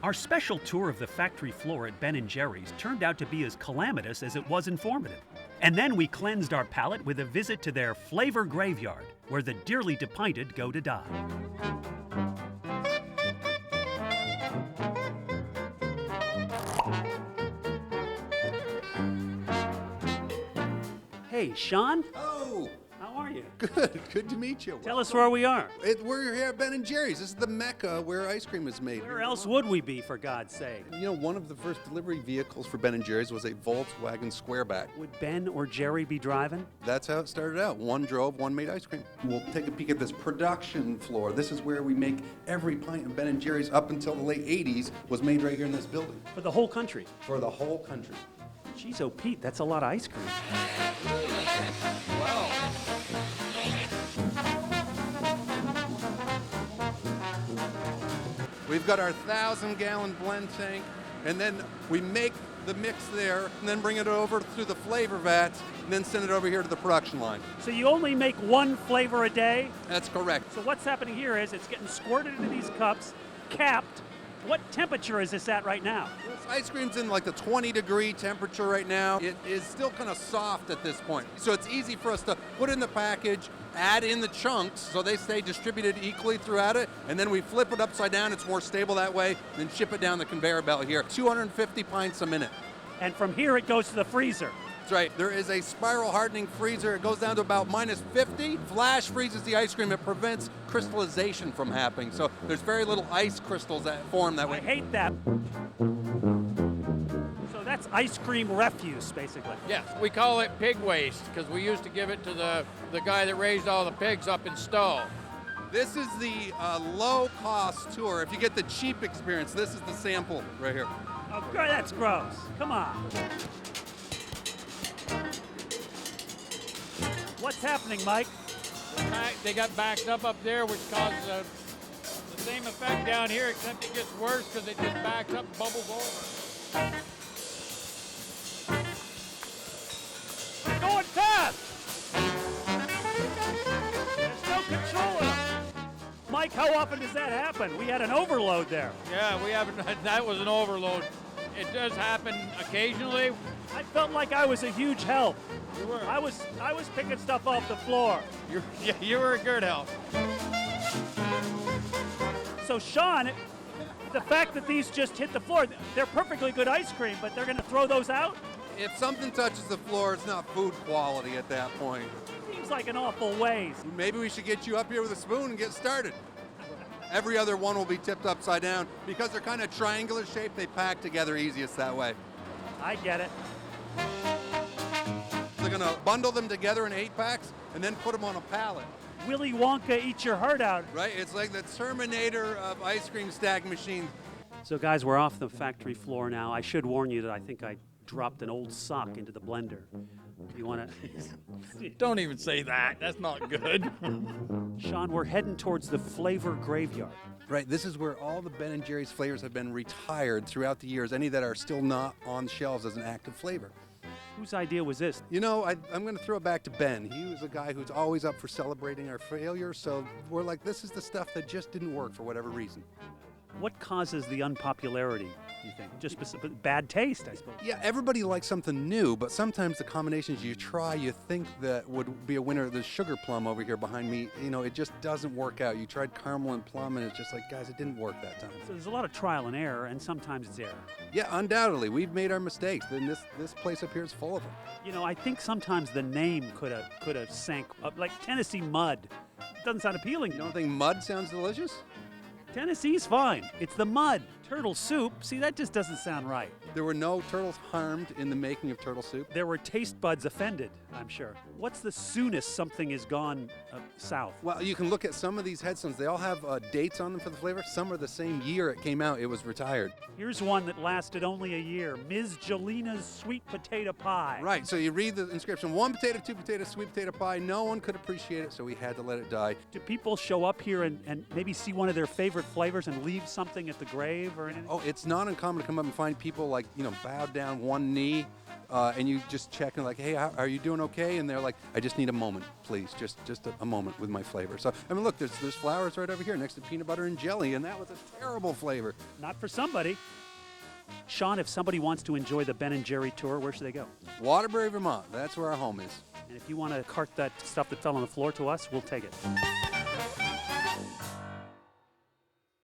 Our special tour of the factory floor at Ben & Jerry's turned out to be as calamitous as it was informative. And then we cleansed our palate with a visit to their flavor graveyard, where the dearly depited go to die. Hey, Sean? Oh, How are you? good to meet you. Tell us where we are. We're here at Ben & Jerry's. This is the mecca where ice cream is made. Where else would we be, for God's sake? You know, one of the first delivery vehicles for Ben & Jerry's was a Volkswagen Squareback. Would Ben or Jerry be driving? That's how it started out. One drove, one made ice cream. We'll take a peek at this production floor. This is where we make every pint of Ben & Jerry's up until the late 80s was made right here in this building. For the whole country? For the whole country. Jeez, oh Pete, that's a lot of ice cream. Wow. We've got our 1,000-gallon blend tank, and then we make the mix there, and then bring it over through the flavor vats, and then send it over here to the production line. So you only make one flavor a day? That's correct. So what's happening here is it's getting squirted into these cups, capped. What temperature is this at right now? This ice cream's in like the 20-degree temperature right now. It is still kind of soft at this point. So it's easy for us to put in the package, add in the chunks so they stay distributed equally throughout it, and then we flip it upside down. It's more stable that way, then ship it down the conveyor belt here. 250 pints a minute. And from here it goes to the freezer. That's right. There is a spiral hardening freezer. It goes down to about minus 50. Flash freezes the ice cream. It prevents crystallization from happening. So there's very little ice crystals that form that way. I hate that. So that's ice cream refuse, basically. Yes, we call it pig waste because we used to give it to the guy that raised all the pigs up in Stowe. This is the low-cost tour. If you get the cheap experience, this is the sample right here. Oh, that's gross. Come on. What's happening, Mike? They got backed up there, which causes the same effect down here, except it gets worse because it just backs up and bubbles over. They're going fast! There's no control of them. Mike, how often does that happen? We had an overload there. Yeah, we haven't. That was an overload. It does happen occasionally. I felt like I was a huge help. You were. I was picking stuff off the floor. You were a good help. So Sean, the fact that these just hit the floor, they're perfectly good ice cream, but they're going to throw those out? If something touches the floor, it's not food quality at that point. Seems like an awful waste. Maybe we should get you up here with a spoon and get started. Every other one will be tipped upside down. Because they're kind of triangular shaped, they pack together easiest that way. I get it. They're going to bundle them together in 8-packs and then put them on a pallet. Willy Wonka, eat your heart out. Right? It's like the Terminator of ice cream stack machines. So guys, we're off the factory floor now. I should warn you that I think I dropped an old sock into the blender. You want to? Don't even say that. That's not good. Sean, we're heading towards the flavor graveyard. Right, this is where all the Ben & Jerry's flavors have been retired throughout the years, any that are still not on the shelves as an active flavor. Whose idea was this? You know, I'm going to throw it back to Ben. He was a guy who's always up for celebrating our failures, so we're like, this is the stuff that just didn't work for whatever reason. What causes the unpopularity, do you think? Just bad taste, I suppose. Yeah, everybody likes something new, but sometimes the combinations you try, you think that would be a winner. The sugar plum over here behind me, you know, it just doesn't work out. You tried caramel and plum, and it's just like, guys, it didn't work that time. So there's a lot of trial and error, and sometimes it's error. Yeah, undoubtedly. We've made our mistakes. Then this place up here is full of them. You know, I think sometimes the name could have sank up, like Tennessee Mud. It doesn't sound appealing. You don't think mud sounds delicious? Tennessee's fine. It's the mud. Turtle soup. See, that just doesn't sound right. There were no turtles harmed in the making of turtle soup. There were taste buds offended, I'm sure. What's the soonest something is gone south? Well, you can look at some of these headstones. They all have dates on them for the flavor. Some are the same year it came out. It was retired. Here's one that lasted only a year. Ms. Jelina's sweet potato pie. Right, so you read the inscription, 1 potato, 2 potatoes, sweet potato pie. No one could appreciate it, so we had to let it die. Do people show up here and maybe see one of their favorite flavors and leave something at the grave or anything? Oh, it's not uncommon to come up and find people like, bowed down one knee and you just check and like, hey, are you doing okay? And they're like, I just need a moment, please, just a moment with my flavor. So I mean, look, there's flowers right over here next to peanut butter and jelly, and that was a terrible flavor. Not for somebody. Sean, if somebody wants to enjoy the Ben & Jerry tour, where should they go? Waterbury, Vermont. That's where our home is. And if you want to cart that stuff that fell on the floor to us, we'll take it.